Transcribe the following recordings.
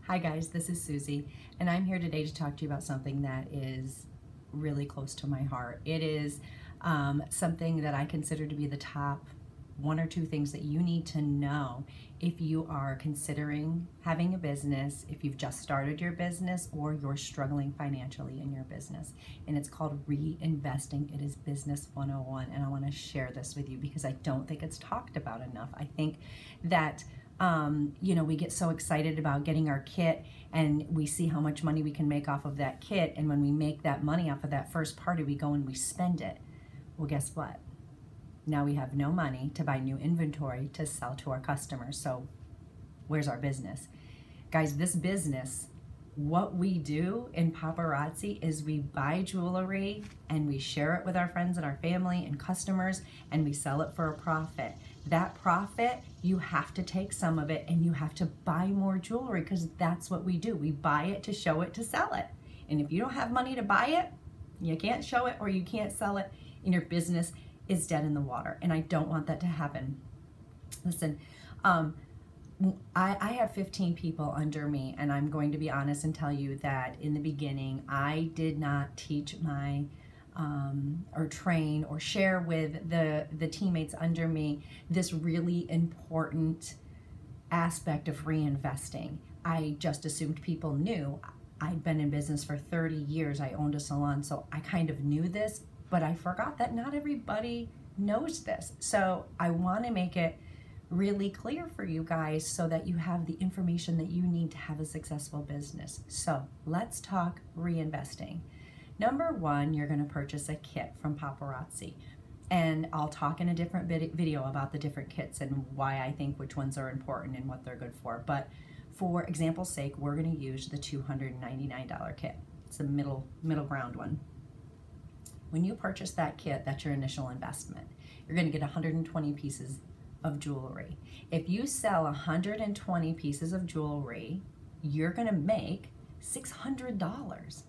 Hi guys, this is Susie, and I'm here today to talk to you about something that is really close to my heart. It is something that I consider to be the top one or two things that you need to know if you are considering having a business, if you've just started your business, or you're struggling financially in your business. And it's called Reinvesting. It is Business 101, and I want to share this with you because I don't think it's talked about enough. I think that we get so excited about getting our kit and we see how much money we can make off of that kit. And when we make that money off of that first party, we go and we spend it. Well, guess what? Now we have no money to buy new inventory to sell to our customers. So where's our business? Guys, this business, what we do in Paparazzi is we buy jewelry and we share it with our friends and our family and customers, and we sell it for a profit. That profit, you have to take some of it and you have to buy more jewelry, because that's what we do. We buy it to show it, to sell it. And if you don't have money to buy it, you can't show it or you can't sell it, and your business is dead in the water. And I don't want that to happen. Listen, I have 15 people under me, and I'm going to be honest and tell you that in the beginning, I did not teach my or train or share with the teammates under me this really important aspect of reinvesting. I just assumed people knew. I'd been in business for 30 years. I owned a salon, so I kind of knew this, but I forgot that not everybody knows this. So I want to make it really clear for you guys so that you have the information that you need to have a successful business. So let's talk reinvesting. Number one, you're going to purchase a kit from Paparazzi. And I'll talk in a different video about the different kits and why I think which ones are important and what they're good for. But for example's sake, we're going to use the $299 kit. It's the middle ground one. When you purchase that kit, that's your initial investment. You're going to get 120 pieces of jewelry. If you sell 120 pieces of jewelry, you're going to make $600.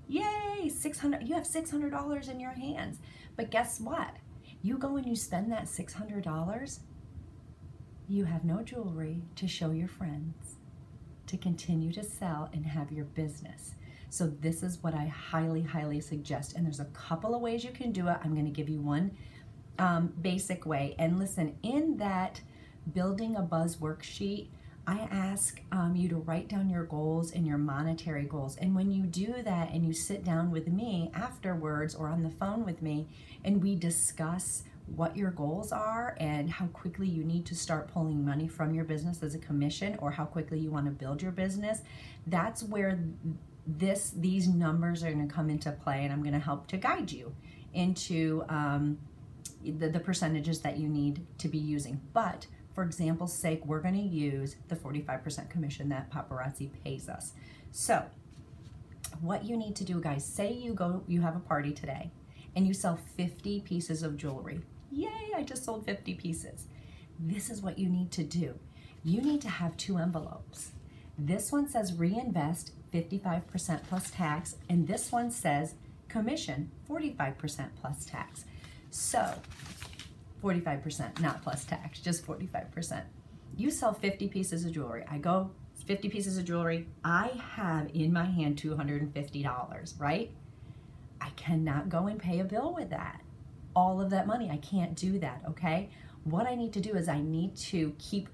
Yay, $600! You have $600 in your hands. But guess what? You go and you spend that $600, you have no jewelry to show your friends, to continue to sell and have your business. So this is what I highly, highly suggest. And there's a couple of ways you can do it. I'm going to give you one basic way. And listen, in that Building a Buzz worksheet, I ask you to write down your goals and your monetary goals. And when you do that and you sit down with me afterwards or on the phone with me and we discuss what your goals are and how quickly you need to start pulling money from your business as a commission, or how quickly you want to build your business, that's where these numbers are going to come into play, and I'm going to help to guide you into the percentages that you need to be using. But for example's sake, we're going to use the 45% commission that Paparazzi pays us. So what you need to do, guys, say you have a party today and you sell 50 pieces of jewelry. Yay, I just sold 50 pieces. This is what you need to do. You need to have two envelopes. This one says reinvest 55% plus tax, and this one says commission 45% plus tax. So 45%, not plus tax, just 45%. You sell 50 pieces of jewelry. I go 50 pieces of jewelry. I have in my hand $250, right? I cannot go and pay a bill with that. All of that money, I can't do that, okay? What I need to do is I need to keep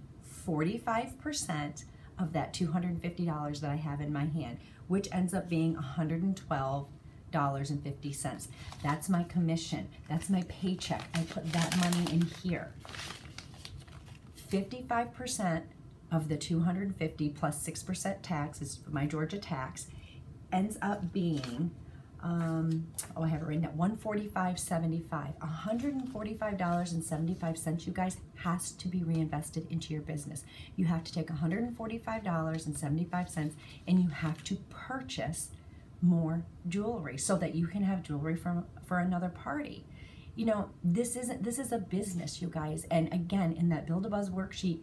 45% of that $250 that I have in my hand, which ends up being $112.50. That's my commission. That's my paycheck. I put that money in here. 55% of the $250 plus 6% tax is my Georgia tax, ends up being I have it written at $145.75. $145.75, you guys, has to be reinvested into your business. You have to take $145.75 and you have to purchase more jewelry so that you can have jewelry for another party. You know, this is a business, you guys. And again, in that Build a Buzz worksheet,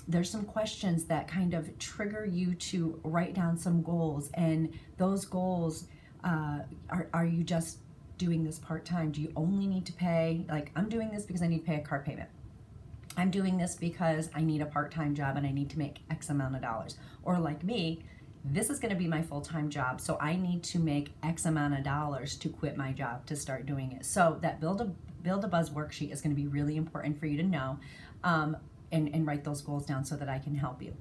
there's some questions that kind of trigger you to write down some goals, and those goals are you just doing this part-time? Do you only need to pay, like, I'm doing this because I need to pay a car payment. I'm doing this because I need a part-time job and I need to make X amount of dollars. Or like me, this is going to be my full-time job, so I need to make X amount of dollars to quit my job to start doing it. So that build a buzz worksheet is going to be really important for you to know, and write those goals down so that I can help you.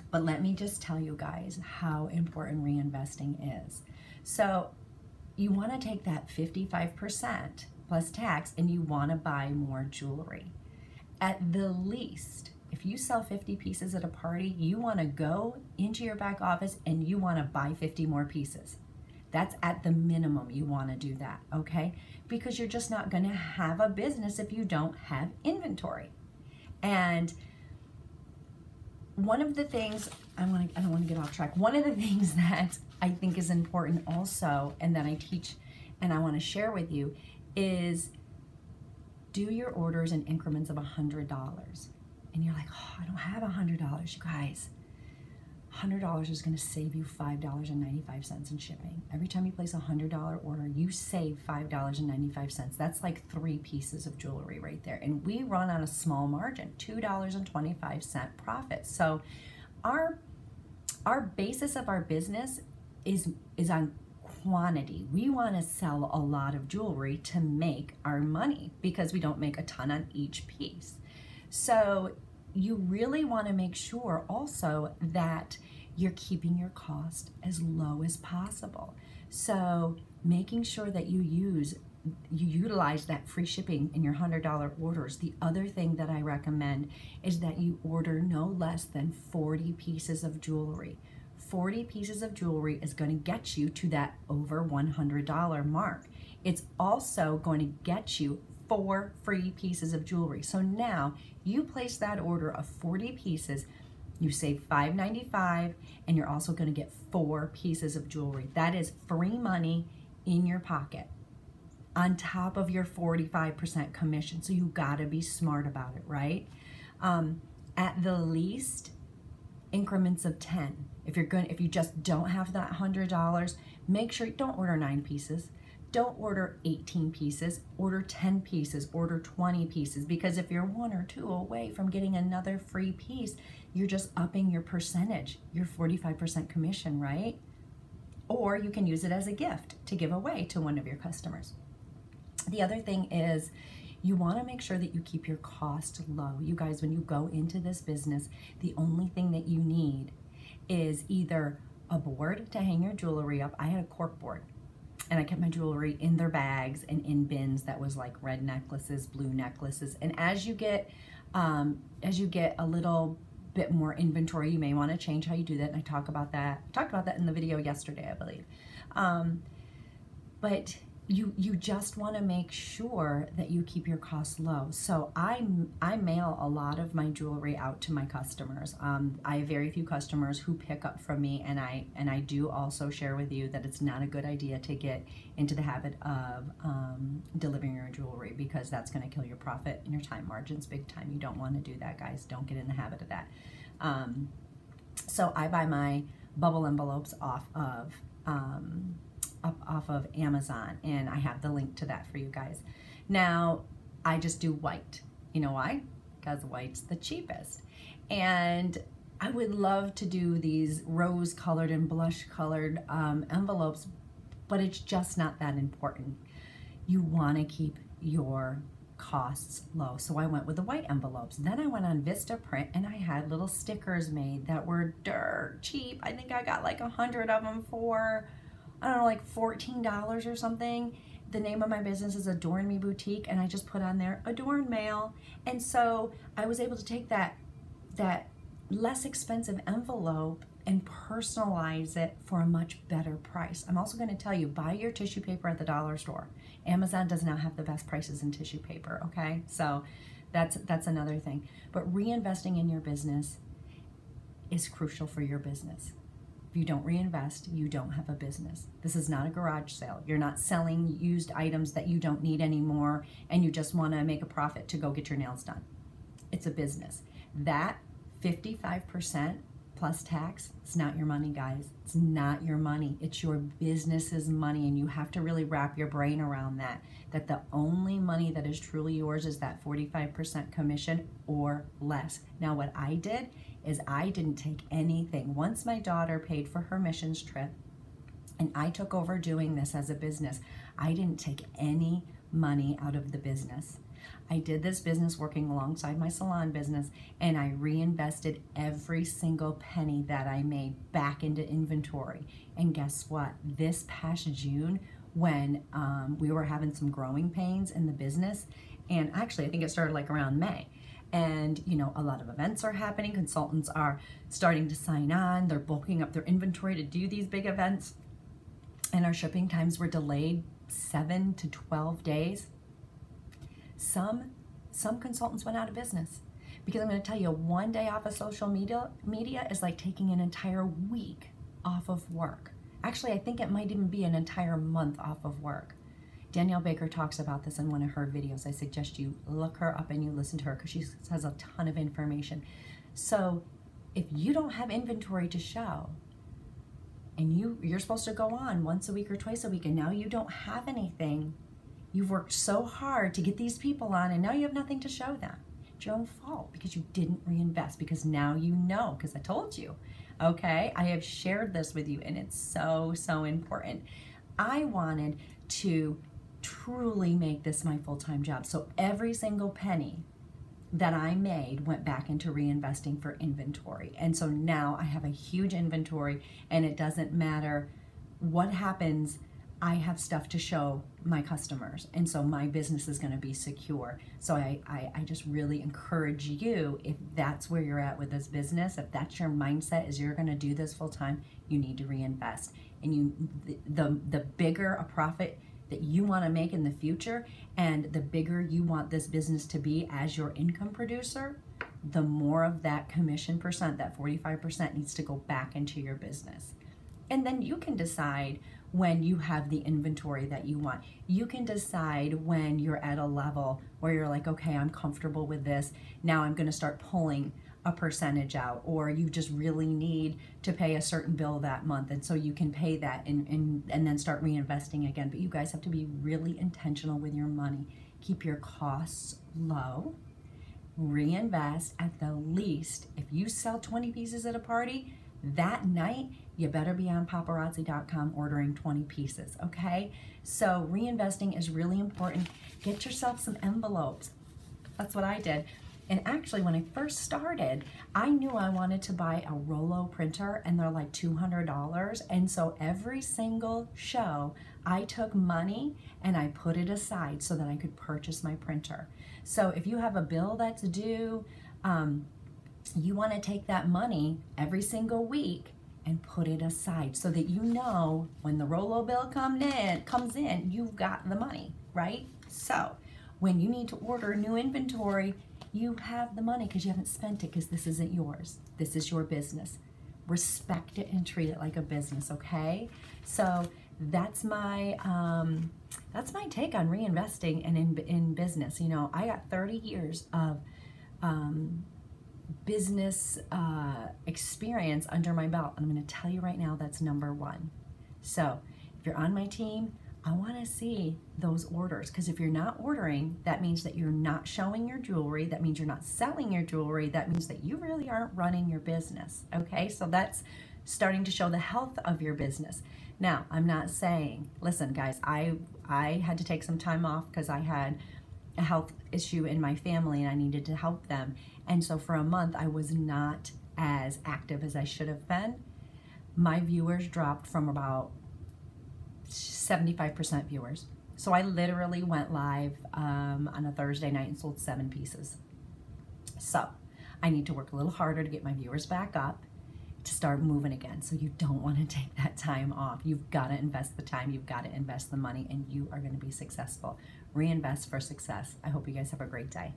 But let me just tell you guys how important reinvesting is. So you want to take that 55% plus tax and you want to buy more jewelry. At the least, if you sell 50 pieces at a party, you want to go into your back office and you want to buy 50 more pieces. That's at the minimum you want to do that, okay? Because you're just not going to have a business if you don't have inventory. And one of the things, I don't want to get off track. One of the things that I think is important also, and that I teach and I want to share with you, is do your orders in increments of $100. And you're like, oh, I don't have $100. You guys, $100 is going to save you $5.95 in shipping. Every time you place a $100 order, you save $5.95. That's like 3 pieces of jewelry right there. And we run on a small margin, $2.25 profit. So our basis of our business is on quantity. We want to sell a lot of jewelry to make our money because we don't make a ton on each piece. So you really want to make sure also that you're keeping your cost as low as possible. So making sure that you utilize that free shipping in your $100 orders. The other thing that I recommend is that you order no less than 40 pieces of jewelry. 40 pieces of jewelry is going to get you to that over $100 mark. It's also going to get you 4 free pieces of jewelry. So now you place that order of 40 pieces, you save $5.95, and you're also going to get 4 pieces of jewelry. That is free money in your pocket on top of your 45% commission. So you got to be smart about it, right? At the least, increments of 10. If you just don't have that $100, make sure you don't order 9 pieces. Don't order 18 pieces, order 10 pieces, order 20 pieces, because if you're 1 or 2 away from getting another free piece, you're just upping your percentage, your 45% commission, right? Or you can use it as a gift to give away to one of your customers. The other thing is you want to make sure that you keep your cost low. You guys, when you go into this business, the only thing that you need is either a board to hang your jewelry up. I had a cork board. And I kept my jewelry in their bags and in bins that was like red necklaces, blue necklaces. And as you get a little bit more inventory, you may want to change how you do that. And I talked about that in the video yesterday, I believe. But you just want to make sure that you keep your costs low. So I mail a lot of my jewelry out to my customers. I have very few customers who pick up from me, and I do also share with you that it's not a good idea to get into the habit of delivering your jewelry, because that's going to kill your profit and your time margins big time. You don't want to do that, guys. Don't get in the habit of that. So I buy my bubble envelopes off of Amazon, and I have the link to that for you guys. Now, I just do white. You know why? Because white's the cheapest. And I would love to do these rose-colored and blush-colored envelopes, but it's just not that important. You want to keep your costs low. So I went with the white envelopes. Then I went on Vistaprint, and I had little stickers made that were dirt cheap. I think I got like 100 of them for, I don't know, like $14 or something. The name of my business is Adorn Me Boutique, and I just put on there Adorn Mail. And so I was able to take that less expensive envelope and personalize it for a much better price. I'm also going to tell you, buy your tissue paper at the dollar store. Amazon does not have the best prices in tissue paper, okay? So that's another thing. But reinvesting in your business is crucial for your business. If you don't reinvest, you don't have a business. This is not a garage sale. You're not selling used items that you don't need anymore and you just want to make a profit to go get your nails done. It's a business. That 55% plus tax, it's not your money, guys. It's not your money. It's your business's money, and you have to really wrap your brain around that, that the only money that is truly yours is that 45% commission or less. Now, what I did is I didn't take anything. Once my daughter paid for her missions trip, and I took over doing this as a business, I didn't take any money out of the business. I did this business working alongside my salon business, and I reinvested every single penny that I made back into inventory. And guess what? This past June, when we were having some growing pains in the business, and actually I think it started like around May, and you know, a lot of events are happening, consultants are starting to sign on, they're bulking up their inventory to do these big events, and our shipping times were delayed 7 to 12 days. Some consultants went out of business, because I'm going to tell you, one day off of social media is like taking an entire week off of work. Actually, I think it might even be an entire month off of work. Danielle Baker talks about this in one of her videos. I suggest you look her up and you listen to her, because she has a ton of information. So if you don't have inventory to show, and you're supposed to go on once a week or twice a week, and now you don't have anything, you've worked so hard to get these people on, and now you have nothing to show them. It's your own fault, because you didn't reinvest, because now you know, because I told you, okay? I have shared this with you, and it's so, so important. I wanted to truly make this my full-time job. So every single penny that I made went back into reinvesting for inventory. And so now I have a huge inventory, and it doesn't matter what happens, I have stuff to show my customers, and so my business is going to be secure. So I just really encourage you, if that's where you're at with this business, if that's your mindset is you're going to do this full time, you need to reinvest. And the bigger a profit that you want to make in the future, and the bigger you want this business to be as your income producer, the more of that commission percent, that 45%, needs to go back into your business. And then you can decide when you have the inventory that you want. You can decide when you're at a level where you're like, okay, I'm comfortable with this. Now I'm going to start pulling a percentage out, or you just really need to pay a certain bill that month, and so you can pay that and then start reinvesting again. But you guys have to be really intentional with your money. Keep your costs low. Reinvest at the least. If you sell 20 pieces at a party, that night, you better be on paparazzi.com ordering 20 pieces, okay? So reinvesting is really important. Get yourself some envelopes. That's what I did. And actually, when I first started, I knew I wanted to buy a Rollo printer, and they're like $200. And so every single show, I took money and I put it aside so that I could purchase my printer. So if you have a bill that's due, you want to take that money every single week and put it aside, so that you know when the Rollo bill comes in, you've got the money, right? So when you need to order new inventory, you have the money, because you haven't spent it, because this isn't yours. This is your business. Respect it and treat it like a business, okay? So that's my take on reinvesting and in business. You know, I got 30 years of business experience under my belt, and I'm going to tell you right now, that's number one. So if you're on my team, I want to see those orders, because if you're not ordering, that means that you're not showing your jewelry. That means you're not selling your jewelry. That means that you really aren't running your business. Okay, so that's starting to show the health of your business. Now, I'm not saying, listen guys, I had to take some time off because I had a health issue in my family and I needed to help them. And so for a month, I was not as active as I should have been. My viewers dropped from about 75% viewers. So I literally went live on a Thursday night and sold 7 pieces. So I need to work a little harder to get my viewers back up, to start moving again. So you don't want to take that time off. You've got to invest the time, you've got to invest the money, and you are going to be successful. Reinvest for success. I hope you guys have a great day.